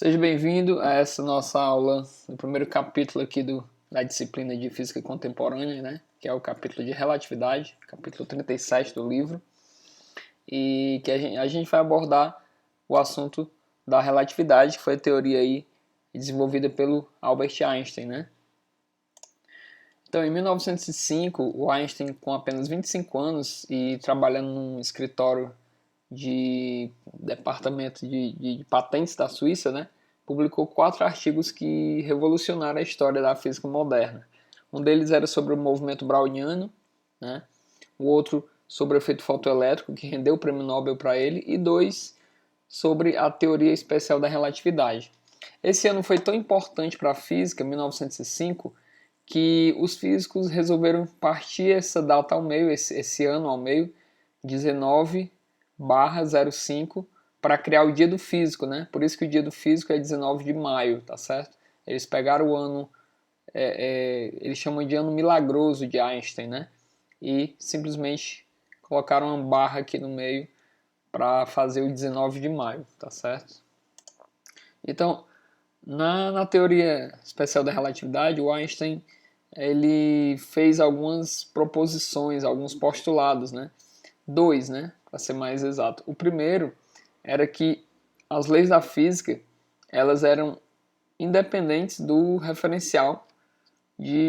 Seja bem-vindo a essa nossa aula, no primeiro capítulo aqui da disciplina de Física Contemporânea, né? Que é o capítulo de Relatividade, capítulo 37 do livro, e que a gente vai abordar o assunto da relatividade, que foi a teoria aí desenvolvida pelo Albert Einstein, né? Então, em 1905, o Einstein, com apenas 25 anos e trabalhando num escritório de departamento de patentes da Suíça, né, publicou 4 artigos que revolucionaram a história da física moderna. Um deles era sobre o movimento browniano, né, o outro sobre o efeito fotoelétrico, que rendeu o prêmio Nobel para ele, e 2 sobre a teoria especial da relatividade. Esse ano foi tão importante para a física, 1905, que os físicos resolveram partir essa data ao meio, esse ano ao meio, 19/05, para criar o Dia do Físico, né? Por isso que o Dia do Físico é 19 de maio, tá certo? Eles pegaram o ano, eles chamam de ano milagroso de Einstein, né? E simplesmente colocaram uma barra aqui no meio para fazer o 19 de maio, tá certo? Então, na teoria especial da relatividade, o Einstein ele fez algumas proposições, alguns postulados, né? Dois, né? Para ser mais exato. O primeiro era que as leis da física elas eram independentes do referencial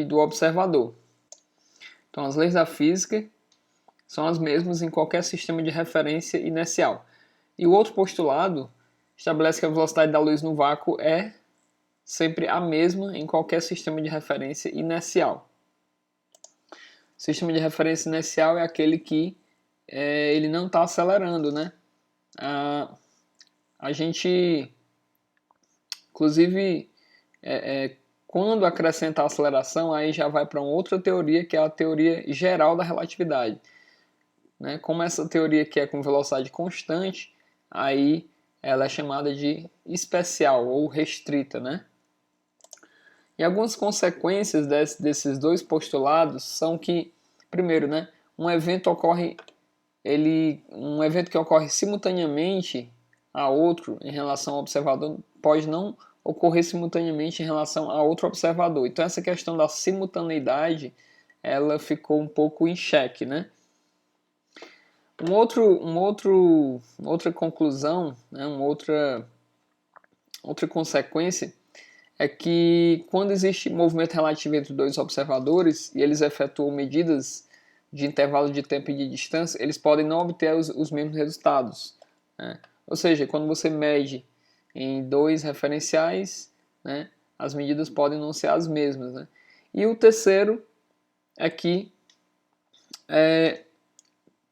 do observador. Então, as leis da física são as mesmas em qualquer sistema de referência inercial. E o outro postulado estabelece que a velocidade da luz no vácuo é sempre a mesma em qualquer sistema de referência inercial. O sistema de referência inercial é aquele que ele não está acelerando, né? A gente, inclusive, quando acrescentar a aceleração, aí já vai para uma outra teoria, que é a teoria geral da relatividade. Né? Como essa teoria aqui é com velocidade constante, aí ela é chamada de especial ou restrita, né? E algumas consequências desses dois postulados são que, primeiro, né, um evento que ocorre simultaneamente a outro em relação ao observador pode não ocorrer simultaneamente em relação a outro observador. Então essa questão da simultaneidade ela ficou um pouco em xeque, né? Outra conclusão, né, outra consequência é que quando existe movimento relativo entre dois observadores e eles efetuam medidas de intervalo de tempo e de distância, eles podem não obter os mesmos resultados. Né? Ou seja, quando você mede em dois referenciais, né, as medidas podem não ser as mesmas. Né? E o terceiro é que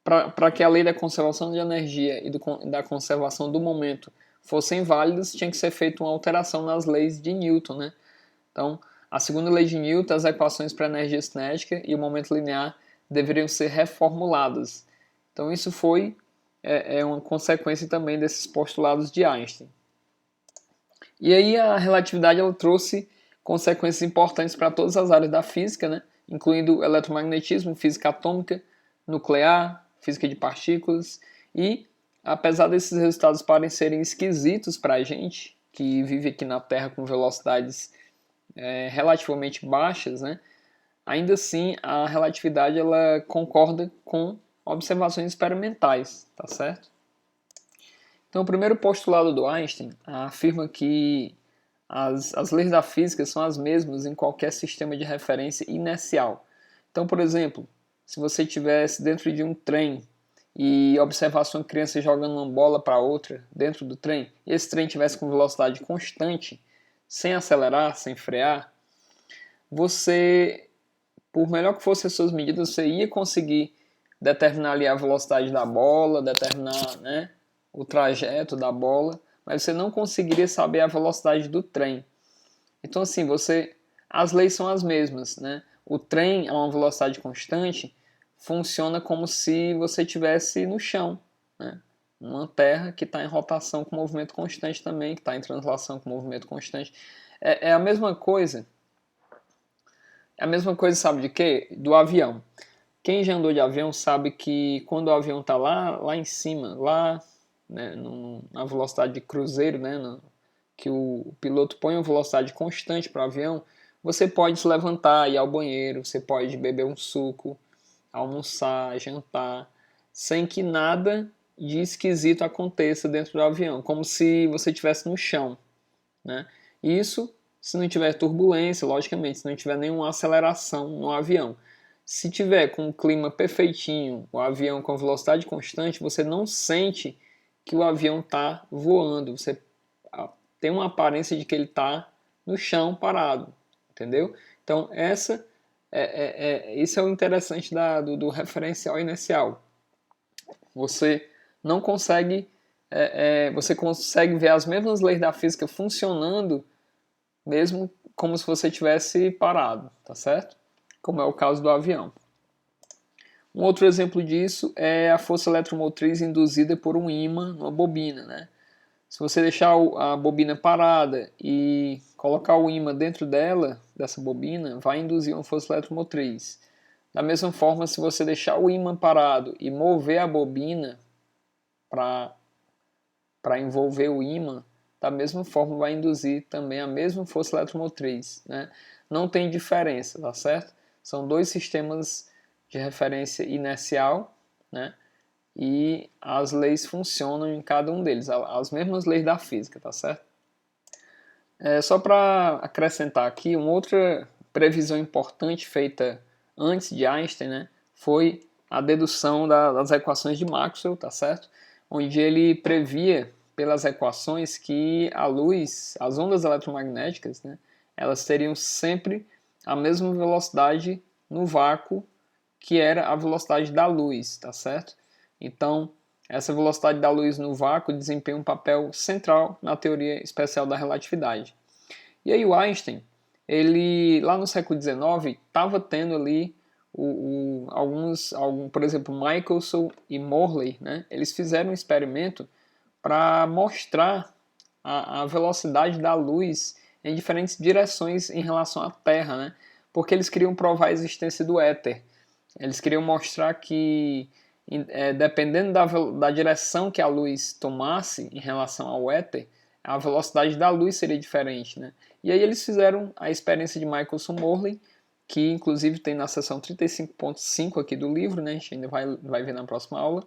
para que a lei da conservação de energia e da conservação do momento fossem válidas, tinha que ser feita uma alteração nas leis de Newton. Né? Então, a segunda lei de Newton, as equações para a energia cinética e o momento linear deveriam ser reformuladas. Então, isso foi uma consequência também desses postulados de Einstein. E aí a relatividade ela trouxe consequências importantes para todas as áreas da física, né? Incluindo eletromagnetismo, física atômica, nuclear, física de partículas. E, apesar desses resultados parecerem esquisitos para a gente, que vive aqui na Terra com velocidades relativamente baixas, né? Ainda assim a relatividade ela concorda com observações experimentais, tá certo? Então o primeiro postulado do Einstein afirma que as leis da física são as mesmas em qualquer sistema de referência inercial. Então, por exemplo, se você estivesse dentro de um trem e observasse uma criança jogando uma bola para outra dentro do trem, e esse trem tivesse com velocidade constante, sem acelerar, sem frear, você, por melhor que fossem as suas medidas, você ia conseguir determinar ali a velocidade da bola, determinar, né, o trajeto da bola, mas você não conseguiria saber a velocidade do trem. Então, assim, as leis são as mesmas, né? O trem a uma velocidade constante funciona como se você estivesse no chão, né? Uma terra que está em rotação com movimento constante também, que está em translação com movimento constante. É a mesma coisa. É a mesma coisa, sabe de quê? Do avião. Quem já andou de avião sabe que quando o avião está lá em cima, lá, né, na velocidade de cruzeiro, né, que o piloto põe uma velocidade constante para o avião, você pode se levantar, ir ao banheiro, você pode beber um suco, almoçar, jantar, sem que nada de esquisito aconteça dentro do avião, como se você estivesse no chão, né? Isso se não tiver turbulência, logicamente, se não tiver nenhuma aceleração no avião. Se tiver com o clima perfeitinho, o avião com velocidade constante, você não sente que o avião está voando. Você tem uma aparência de que ele está no chão parado, entendeu? Então isso é o interessante do referencial inercial. Você não consegue, você consegue ver as mesmas leis da física funcionando mesmo como se você tivesse parado, tá certo? Como é o caso do avião. Um outro exemplo disso é a força eletromotriz induzida por um ímã numa bobina, né? Se você deixar a bobina parada e colocar o ímã dentro dela, dessa bobina, vai induzir uma força eletromotriz. Da mesma forma, se você deixar o ímã parado e mover a bobina para envolver o ímã, da mesma forma vai induzir também a mesma força eletromotriz, né? Não tem diferença, tá certo? São dois sistemas de referência inercial, né? E as leis funcionam em cada um deles, as mesmas leis da física, tá certo? Só para acrescentar aqui, uma outra previsão importante feita antes de Einstein, né, foi a dedução das equações de Maxwell, tá certo? Onde ele previa pelas equações que a luz, as ondas eletromagnéticas, né, elas teriam sempre a mesma velocidade no vácuo que era a velocidade da luz, tá certo? Então, essa velocidade da luz no vácuo desempenha um papel central na teoria especial da relatividade. E aí o Einstein, ele lá no século XIX, estava tendo ali por exemplo, Michelson e Morley, né? Eles fizeram um experimento para mostrar a velocidade da luz em diferentes direções em relação à Terra, né? Porque eles queriam provar a existência do éter. Eles queriam mostrar que, dependendo da direção que a luz tomasse em relação ao éter, a velocidade da luz seria diferente, né? E aí eles fizeram a experiência de Michelson-Morley, que inclusive tem na seção 35.5 aqui do livro, né? A gente ainda vai ver na próxima aula.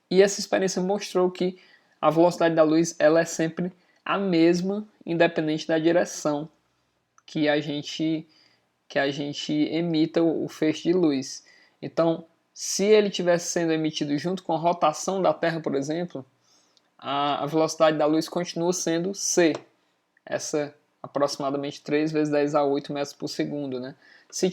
E essa experiência mostrou que a velocidade da luz ela é sempre a mesma, independente da direção que a gente emita o feixe de luz. Então, se ele estivesse sendo emitido junto com a rotação da Terra, por exemplo, a velocidade da luz continua sendo c, essa aproximadamente 3 vezes 10 a 8 metros por segundo, né? Se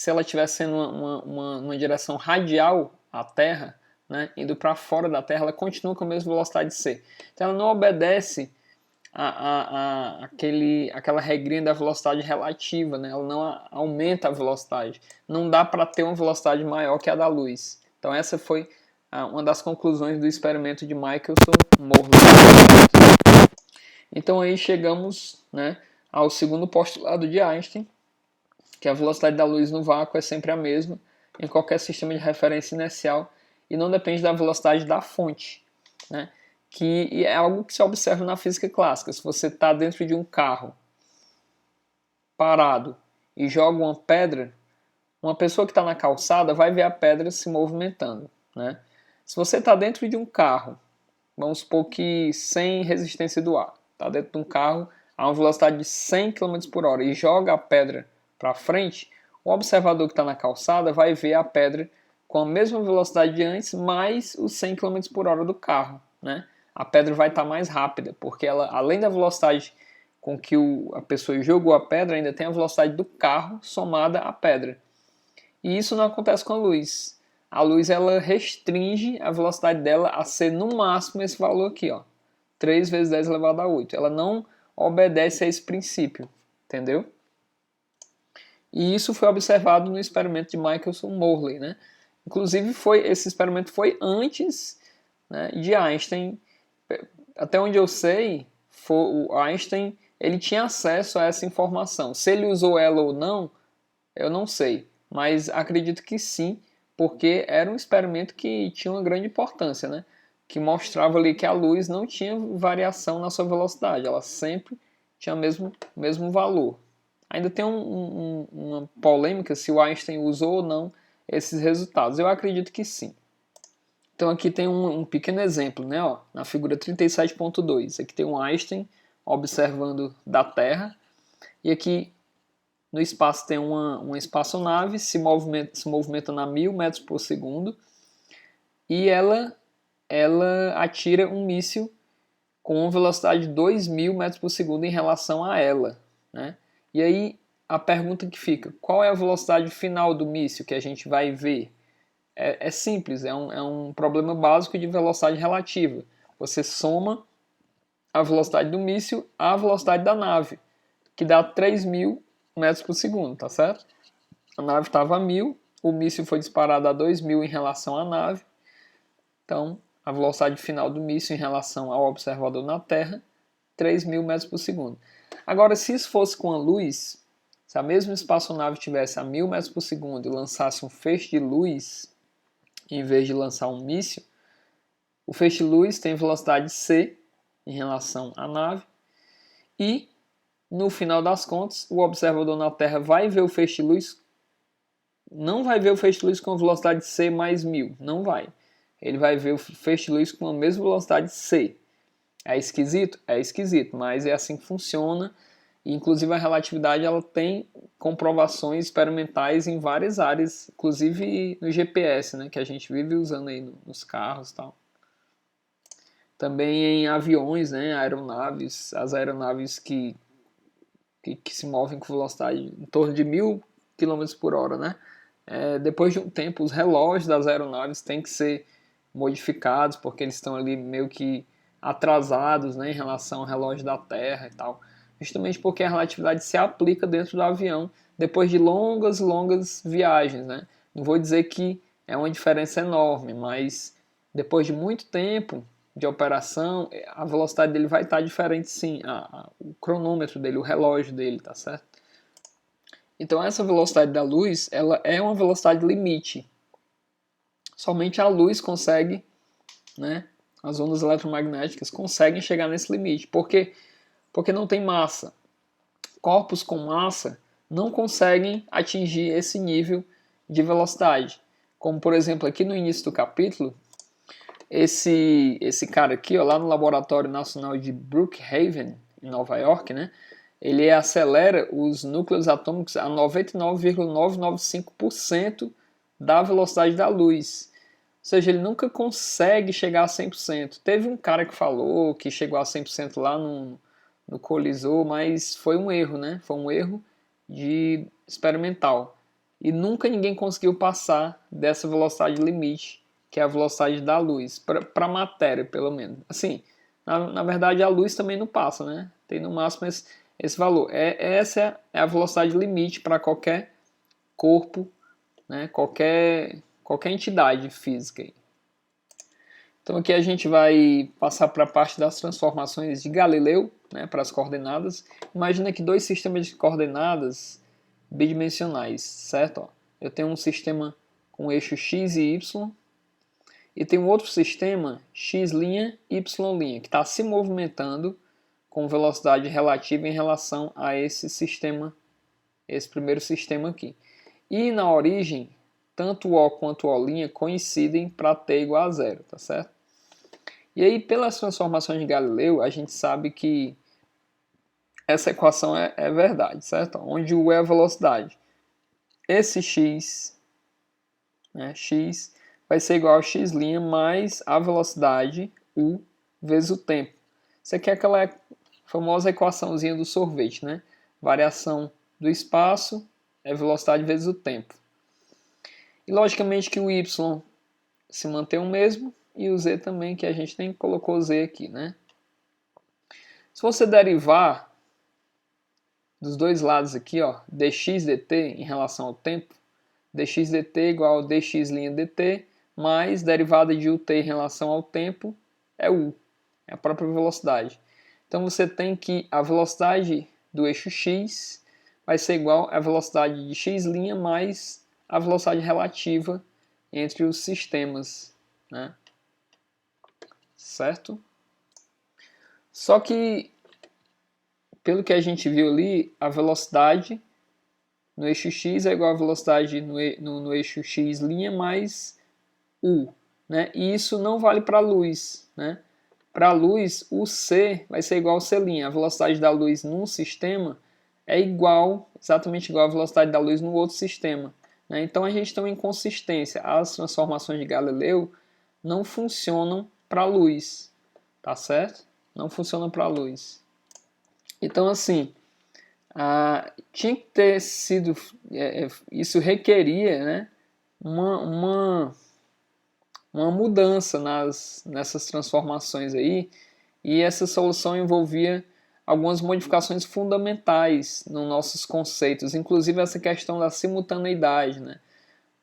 ela estiver sendo uma direção radial à Terra, né, indo para fora da Terra, ela continua com a mesma velocidade c. Então ela não obedece aquela regrinha da velocidade relativa, né? Ela não aumenta a velocidade. Não dá para ter uma velocidade maior que a da luz. Então essa foi uma das conclusões do experimento de Michelson-Morley. Então aí chegamos, né, ao segundo postulado de Einstein, que a velocidade da luz no vácuo é sempre a mesma em qualquer sistema de referência inercial e não depende da velocidade da fonte, né? Que é algo que se observa na física clássica. Se você está dentro de um carro parado e joga uma pedra, uma pessoa que está na calçada vai ver a pedra se movimentando, né? Se você está dentro de um carro, vamos supor que sem resistência do ar, está dentro de um carro a uma velocidade de 100 km por hora e joga a pedra para frente, o observador que está na calçada vai ver a pedra com a mesma velocidade de antes, mais os 100 km por hora do carro, né? A pedra vai estar mais rápida, porque ela, além da velocidade com que a pessoa jogou a pedra, ainda tem a velocidade do carro somada à pedra. E isso não acontece com a luz. A luz ela restringe a velocidade dela a ser no máximo esse valor aqui, ó, 3 vezes 10 elevado a 8. Ela não obedece a esse princípio, entendeu? E isso foi observado no experimento de Michelson-Morley, né? Inclusive esse experimento foi antes, né, de Einstein. Até onde eu sei, o Einstein ele tinha acesso a essa informação. Se ele usou ela ou não, eu não sei. Mas acredito que sim, porque era um experimento que tinha uma grande importância, né? que mostrava ali que a luz não tinha variação na sua velocidade, ela sempre tinha o mesmo valor. Ainda tem uma polêmica se o Einstein usou ou não esses resultados. Eu acredito que sim. Então aqui tem um pequeno exemplo, né? Ó, na figura 37.2. Aqui tem um Einstein observando da Terra. E aqui no espaço tem uma espaçonave se movimentando a 1000 metros por segundo. E ela atira um míssil com uma velocidade de 2000 metros por segundo em relação a ela, né? E aí a pergunta que fica, qual é a velocidade final do míssil que a gente vai ver? É simples, é um problema básico de velocidade relativa. Você soma a velocidade do míssil à velocidade da nave, que dá 3000 metros por segundo, tá certo? A nave estava a 1000, o míssil foi disparado a 2000 em relação à nave, então a velocidade final do míssil em relação ao observador na Terra, 3000 metros por segundo. Agora, se isso fosse com a luz, se a mesma espaçonave tivesse a 1000 metros por segundo e lançasse um feixe de luz, em vez de lançar um míssil, o feixe de luz tem velocidade c em relação à nave e, no final das contas, o observador na Terra vai ver o feixe de luz, não vai ver o feixe de luz com a velocidade c mais 1000, não vai. Ele vai ver o feixe de luz com a mesma velocidade c. É esquisito? É esquisito, mas é assim que funciona. E, inclusive a relatividade ela tem comprovações experimentais em várias áreas, inclusive no GPS, né, que a gente vive usando aí nos carros e tal. Também em aviões, né, aeronaves, as aeronaves que se movem com velocidade em torno de 1000 km por hora, né? Depois de um tempo, os relógios das aeronaves têm que ser modificados, porque eles estão ali meio que atrasados, né, em relação ao relógio da Terra e tal. Justamente porque a relatividade se aplica dentro do avião depois de longas viagens, né? Não vou dizer que é uma diferença enorme, mas depois de muito tempo de operação, a velocidade dele vai estar diferente sim, o cronômetro dele, o relógio dele, tá certo? Então essa velocidade da luz, ela é uma velocidade limite. Somente a luz consegue, né, as ondas eletromagnéticas conseguem chegar nesse limite. Porque não tem massa. Corpos com massa não conseguem atingir esse nível de velocidade. Como, por exemplo, aqui no início do capítulo, esse cara aqui, ó, lá no Laboratório Nacional de Brookhaven, em Nova York, né, ele acelera os núcleos atômicos a 99,995% da velocidade da luz. Ou seja, ele nunca consegue chegar a 100%. Teve um cara que falou que chegou a 100% lá no Colisor, mas foi um erro, né? Foi um erro experimental. E nunca ninguém conseguiu passar dessa velocidade limite, que é a velocidade da luz, para a matéria, pelo menos. Assim, na verdade, a luz também não passa, né? Tem no máximo esse valor. Essa é a velocidade limite para qualquer corpo, né? Qualquer entidade física. Então aqui a gente vai passar para a parte das transformações de Galileu, né, para as coordenadas. Imagina que dois sistemas de coordenadas bidimensionais, certo? Ó, eu tenho um sistema com eixo x e y, e tem um outro sistema x', y', que está se movimentando com velocidade relativa em relação a esse sistema, esse primeiro sistema aqui. E na origem, tanto o O quanto o O' coincidem para t igual a zero, tá certo? E aí, pelas transformações de Galileu, a gente sabe que essa equação é verdade, certo? Onde o é a velocidade. Esse x, né, x vai ser igual a x' mais a velocidade u vezes o tempo. Isso aqui é aquela famosa equaçãozinha do sorvete, né? Variação do espaço é velocidade vezes o tempo. E logicamente que o y se mantém o mesmo e o z também, que a gente nem colocou z aqui, né? Se você derivar dos dois lados aqui, ó, dx dt em relação ao tempo, dx dt igual a dx' dt mais derivada de ut em relação ao tempo é u, é a própria velocidade. Então você tem que a velocidade do eixo x vai ser igual à velocidade de x' mais a velocidade relativa entre os sistemas, né? certo? Só que, pelo que a gente viu ali, a velocidade no eixo x é igual à velocidade no eixo x' mais u, né? E isso não vale para a luz, né? Para a luz, o c vai ser igual ao c'. A velocidade da luz num sistema é exatamente igual à velocidade da luz no outro sistema, né? Então a gente tem uma inconsistência. As transformações de Galileu não funcionam para a luz, tá certo? Não funcionam para a luz. Então, assim, tinha que ter sido, isso requeria, né, uma mudança nessas transformações aí, e essa solução envolvia algumas modificações fundamentais nos nossos conceitos, inclusive essa questão da simultaneidade, né?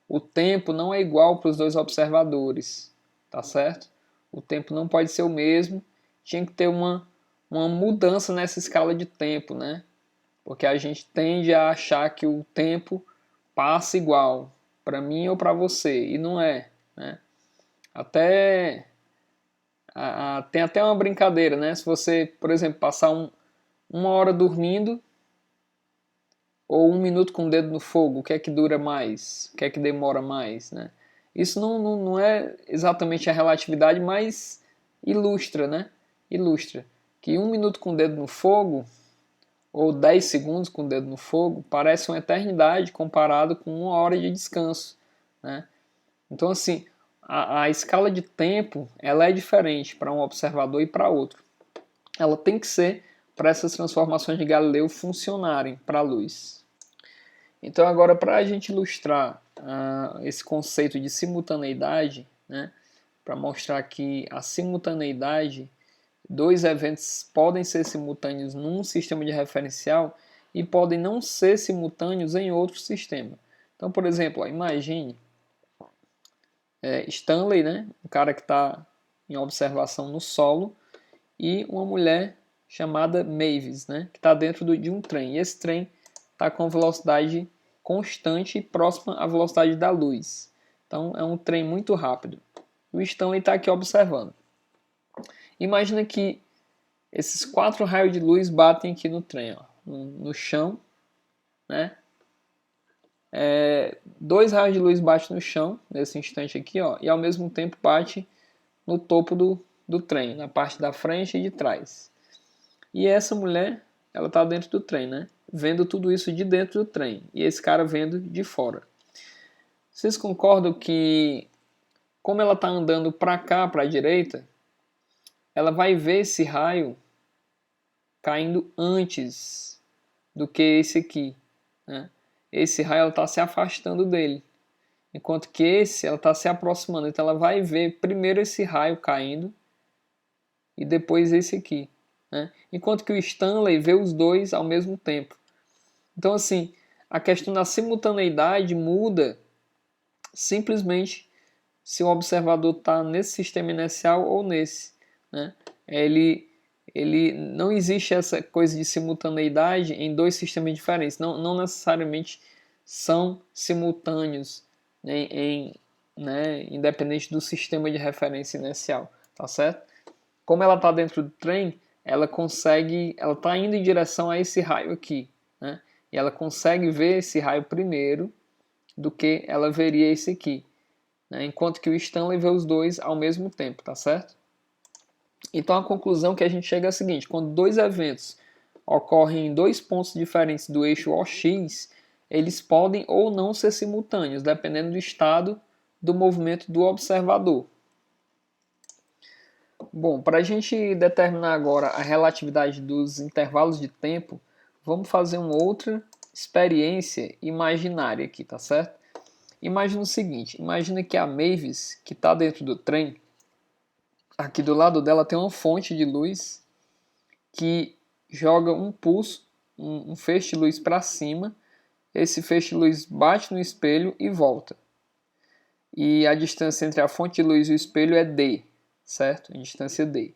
O tempo não é igual para os dois observadores, tá certo? O tempo não pode ser o mesmo, tinha que ter uma mudança nessa escala de tempo, né? Porque a gente tende a achar que o tempo passa igual para mim ou para você, e não é, né? Até tem até uma brincadeira, né? Se você, por exemplo, passar uma hora dormindo ou 1 minuto com o dedo no fogo, o que é que dura mais? O que é que demora mais, né? Isso não é exatamente a relatividade, mas ilustra, né? Ilustra que 1 minuto com o dedo no fogo ou 10 segundos com o dedo no fogo parece uma eternidade comparado com 1 hora de descanso, né? Então, assim, a escala de tempo ela é diferente para um observador e para outro. Ela tem que ser para essas transformações de Galileu funcionarem para a luz. Então, agora, para a gente ilustrar esse conceito de simultaneidade, né, para mostrar que a simultaneidade, dois eventos podem ser simultâneos num sistema de referencial e podem não ser simultâneos em outro sistema. Então, por exemplo, imagine Stanley, né, um cara que está em observação no solo, e uma mulher chamada Mavis, né, que está dentro de um trem. E esse trem está com velocidade constante e próxima à velocidade da luz. Então é um trem muito rápido. O Stanley está aqui observando. Imagina que esses 4 raios de luz batem aqui no trem, ó, no chão, né? 2 raios de luz batem no chão nesse instante aqui, ó, e ao mesmo tempo bate no topo do trem, na parte da frente e de trás. E essa mulher, ela está dentro do trem, né? Vendo tudo isso de dentro do trem. E esse cara vendo de fora. Vocês concordam que, como ela está andando para cá, para a direita, ela vai ver esse raio caindo antes do que esse aqui, né? Esse raio está se afastando dele, enquanto que esse ela está se aproximando. Então ela vai ver primeiro esse raio caindo e depois esse aqui, né? Enquanto que o Stanley vê os dois ao mesmo tempo. Então, assim, a questão da simultaneidade muda simplesmente se o observador está nesse sistema inercial ou nesse, né? Ele não existe essa coisa de simultaneidade em dois sistemas diferentes. Não necessariamente são simultâneos, né, independente do sistema de referência inercial, tá certo? Como ela está dentro do trem, ela está indo em direção a esse raio aqui, né? E ela consegue ver esse raio primeiro do que ela veria esse aqui, né? Enquanto que o Stanley vê os dois ao mesmo tempo, tá certo? Então a conclusão que a gente chega é a seguinte: quando dois eventos ocorrem em dois pontos diferentes do eixo OX, eles podem ou não ser simultâneos, dependendo do estado do movimento do observador. Bom, para a gente determinar agora a relatividade dos intervalos de tempo, vamos fazer uma outra experiência imaginária aqui, tá certo? Imagina o seguinte: imagina que a Mavis, que está dentro do trem, aqui do lado dela tem uma fonte de luz que joga um pulso, um feixe de luz para cima. Esse feixe de luz bate no espelho e volta. E a distância entre a fonte de luz e o espelho é d, certo? A distância d.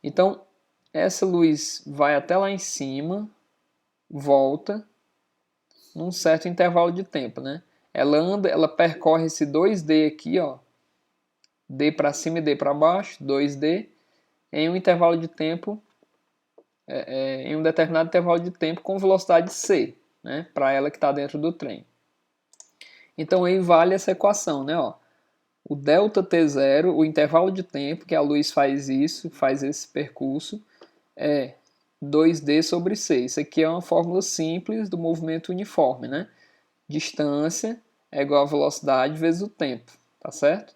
Então, essa luz vai até lá em cima, volta, num certo intervalo de tempo, né? Ela percorre esse 2D aqui, ó, D para cima e D para baixo, 2D, em um intervalo de tempo, em um determinado intervalo de tempo com velocidade c, né, para ela que está dentro do trem. Então aí vale essa equação, né? Ó. O ΔT0, o intervalo de tempo que a luz faz isso, faz esse percurso, é 2D sobre c. Isso aqui é uma fórmula simples do movimento uniforme, né? Distância é igual a velocidade vezes o tempo, tá certo?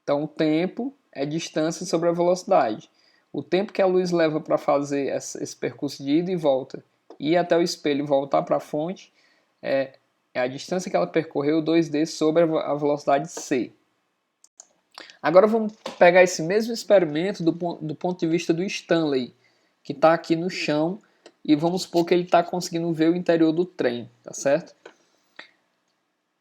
Então o tempo é distância sobre a velocidade. O tempo que a luz leva para fazer esse percurso de ida e volta, ir até o espelho e voltar para a fonte, é a distância que ela percorreu, 2D, sobre a velocidade c. Agora vamos pegar esse mesmo experimento do ponto de vista do Stanley, que está aqui no chão, e vamos supor que ele está conseguindo ver o interior do trem, tá certo?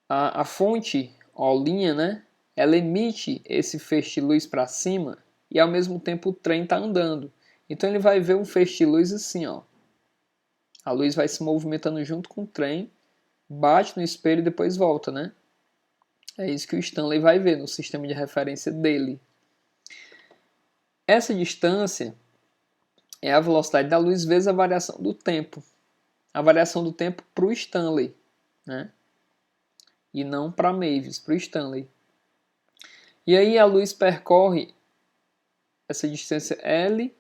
A fonte Olinha, né, ela emite esse feixe de luz para cima e ao mesmo tempo o trem está andando. Então ele vai ver um feixe de luz assim, ó. A luz vai se movimentando junto com o trem, bate no espelho e depois volta, né? É isso que o Stanley vai ver no sistema de referência dele. Essa distância é a velocidade da luz vezes a variação do tempo. A variação do tempo para o Stanley, né? E não para Mavis, para o Stanley. E aí a luz percorre essa distância L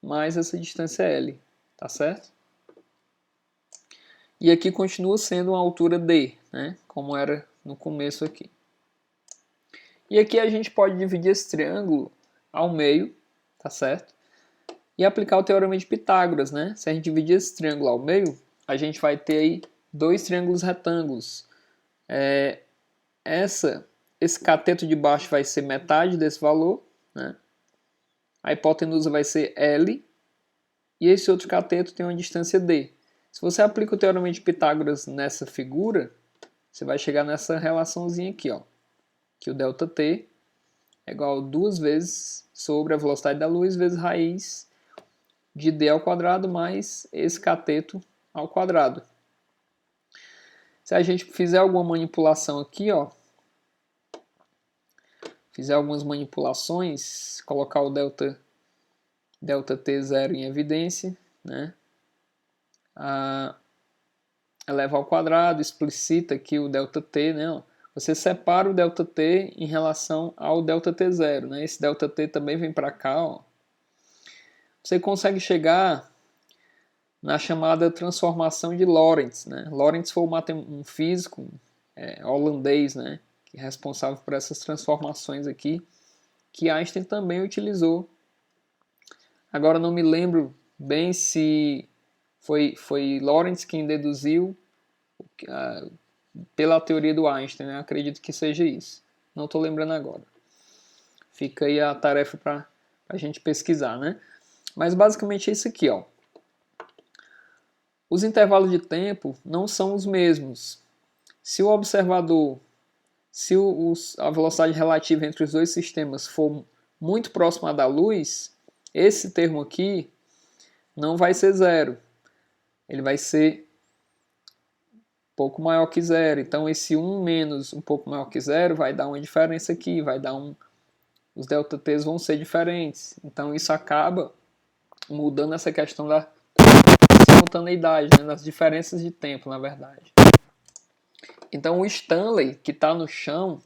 mais essa distância L, tá certo? E aqui continua sendo uma altura D, né? Como era no começo aqui. E aqui a gente pode dividir esse triângulo ao meio, tá certo? E aplicar o teorema de Pitágoras, né? Se a gente dividir esse triângulo ao meio, a gente vai ter aí dois triângulos retângulos. Esse cateto de baixo vai ser metade desse valor, né? A hipotenusa vai ser L, e esse outro cateto tem uma distância D. Se você aplica o teorema de Pitágoras nessa figura, você vai chegar nessa relaçãozinha aqui, ó, que o ΔT é igual a 2 vezes sobre a velocidade da luz vezes raiz de D ao quadrado mais esse cateto ao quadrado. Se a gente fizer alguma manipulação aqui, ó, fizer algumas manipulações, colocar o ΔT0 em evidência, né? Eleva ao quadrado, explicita aqui o ΔT, né? Você separa o ΔT em relação ao ΔT0, né? Esse ΔT também vem para cá, ó. Você consegue chegar na chamada transformação de Lorentz, né? Lorentz foi um físico holandês, né? Que é responsável por essas transformações aqui, que Einstein também utilizou. Agora não me lembro bem se foi Lorentz quem deduziu pela teoria do Einstein, né? Acredito que seja isso. Não estou lembrando agora. Fica aí a tarefa para a gente pesquisar, né? Mas basicamente é isso aqui, ó. Os intervalos de tempo não são os mesmos. Se o observador, a velocidade relativa entre os dois sistemas for muito próxima da luz, esse termo aqui não vai ser zero. Ele vai ser um pouco maior que zero. Então esse 1 menos um pouco maior que zero vai dar uma diferença aqui, vai dar os ΔTs vão ser diferentes. Então isso acaba mudando essa questão da simultaneidade, né, das diferenças de tempo, na verdade. Então o Stanley, que está no chão,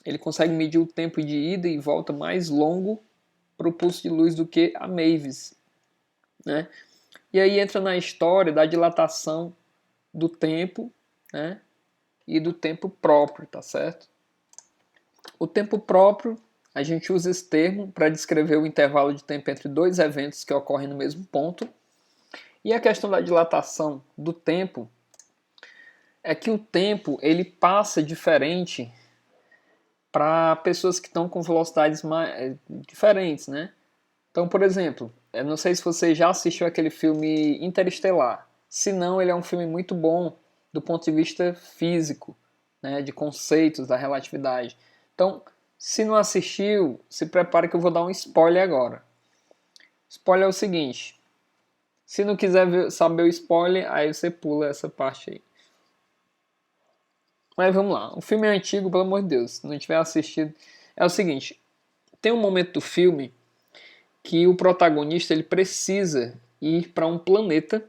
ele consegue medir o tempo de ida e volta mais longo para o pulso de luz do que a Mavis, né? E aí entra na história da dilatação do tempo, né, e do tempo próprio, tá certo? O tempo próprio, a gente usa esse termo para descrever o intervalo de tempo entre dois eventos que ocorrem no mesmo ponto. E a questão da dilatação do tempo é que o tempo ele passa diferente para pessoas que estão com velocidades diferentes, né? Então, por exemplo, eu não sei se você já assistiu aquele filme Interestelar. Se não, ele é um filme muito bom do ponto de vista físico, né, de conceitos da relatividade. Então, se não assistiu, se prepare que eu vou dar um spoiler agora. Spoiler é o seguinte: se não quiser saber o spoiler, aí você pula essa parte aí. Mas vamos lá. O filme é antigo, pelo amor de Deus. Se não tiver assistido, é o seguinte: tem um momento do filme que o protagonista ele precisa ir para um planeta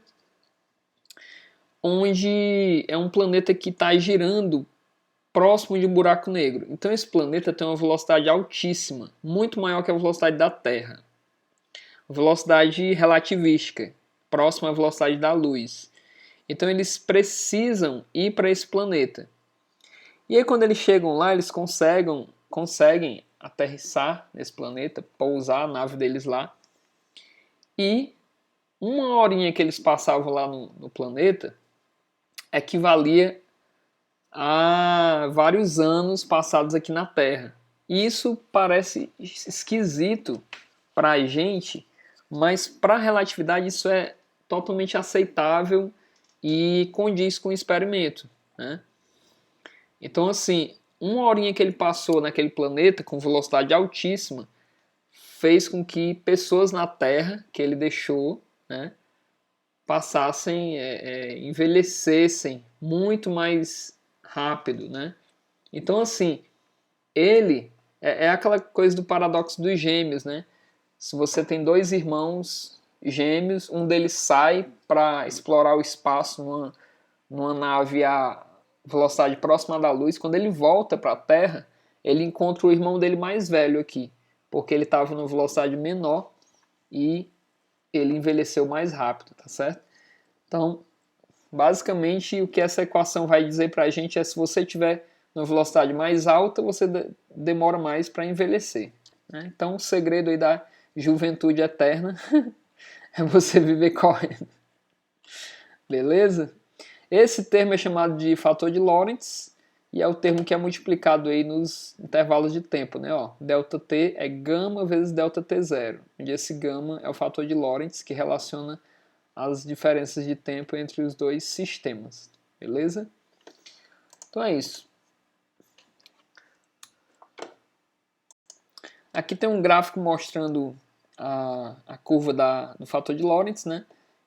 onde é um planeta que está girando próximo de um buraco negro. Então esse planeta tem uma velocidade altíssima, muito maior que a velocidade da Terra. Velocidade relativística, próxima à velocidade da luz. Então eles precisam ir para esse planeta. E aí quando eles chegam lá, eles conseguem aterrissar nesse planeta, pousar a nave deles lá. E uma horinha que eles passavam lá no planeta equivalia a vários anos passados aqui na Terra. E isso parece esquisito para a gente, mas para a relatividade isso é totalmente aceitável e condiz com o experimento, né? Então, assim, uma horinha que ele passou naquele planeta com velocidade altíssima fez com que pessoas na Terra que ele deixou, né, passassem, envelhecessem muito mais rápido, né? Então, assim, ele é aquela coisa do paradoxo dos gêmeos, né? Se você tem dois irmãos gêmeos, um deles sai para explorar o espaço numa nave a velocidade próxima da luz. Quando ele volta para a Terra, ele encontra o irmão dele mais velho aqui, porque ele estava numa velocidade menor e ele envelheceu mais rápido, tá certo? Então, basicamente, o que essa equação vai dizer para a gente é se você tiver uma velocidade mais alta, você demora mais para envelhecer, né? Então, o segredo aí da juventude eterna é você viver correndo. Beleza? Esse termo é chamado de fator de Lorentz e é o termo que é multiplicado aí nos intervalos de tempo, né? Ó, ΔT é gama vezes ΔT0, onde esse gama é o fator de Lorentz que relaciona as diferenças de tempo entre os dois sistemas. Beleza? Então é isso. Aqui tem um gráfico mostrando a curva do fator de Lorentz, né?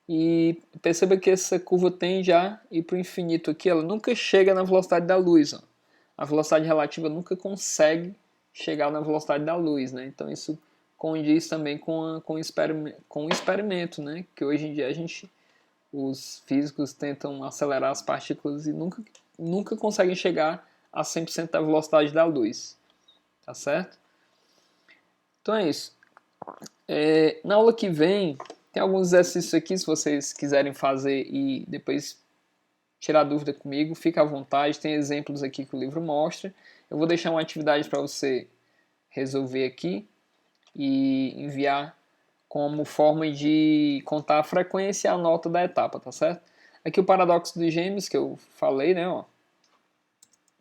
E perceba que essa curva tende a ir para o infinito aqui, ela nunca chega na velocidade da luz. Ó. A velocidade relativa nunca consegue chegar na velocidade da luz, né? Então isso condiz também com o experimento, né? Que hoje em dia os físicos tentam acelerar as partículas e nunca conseguem chegar a 100% da velocidade da luz. Tá certo? Então é isso. Na aula que vem, tem alguns exercícios aqui, se vocês quiserem fazer e depois tirar dúvida comigo, fica à vontade. Tem exemplos aqui que o livro mostra. Eu vou deixar uma atividade para você resolver aqui e enviar como forma de contar a frequência e a nota da etapa, tá certo? Aqui o paradoxo dos gêmeos que eu falei, né, ó,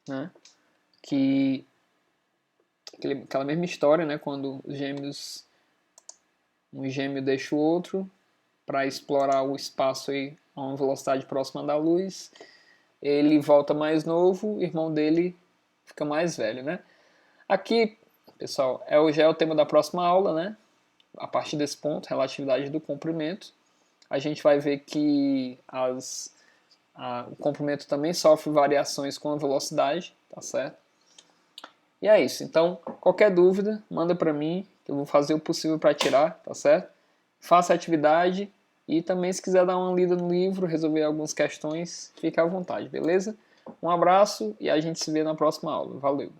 né? Que aquela mesma história, né, quando um gêmeo deixa o outro para explorar o espaço aí a uma velocidade próxima da luz, ele volta mais novo, o irmão dele fica mais velho, né? Aqui, pessoal, já é o tema da próxima aula, né? A partir desse ponto, relatividade do comprimento, a gente vai ver que o comprimento também sofre variações com a velocidade, tá certo? E é isso. Então, qualquer dúvida, manda para mim, que eu vou fazer o possível para tirar, tá certo? Faça a atividade e também se quiser dar uma lida no livro, resolver algumas questões, fique à vontade, beleza? Um abraço e a gente se vê na próxima aula. Valeu!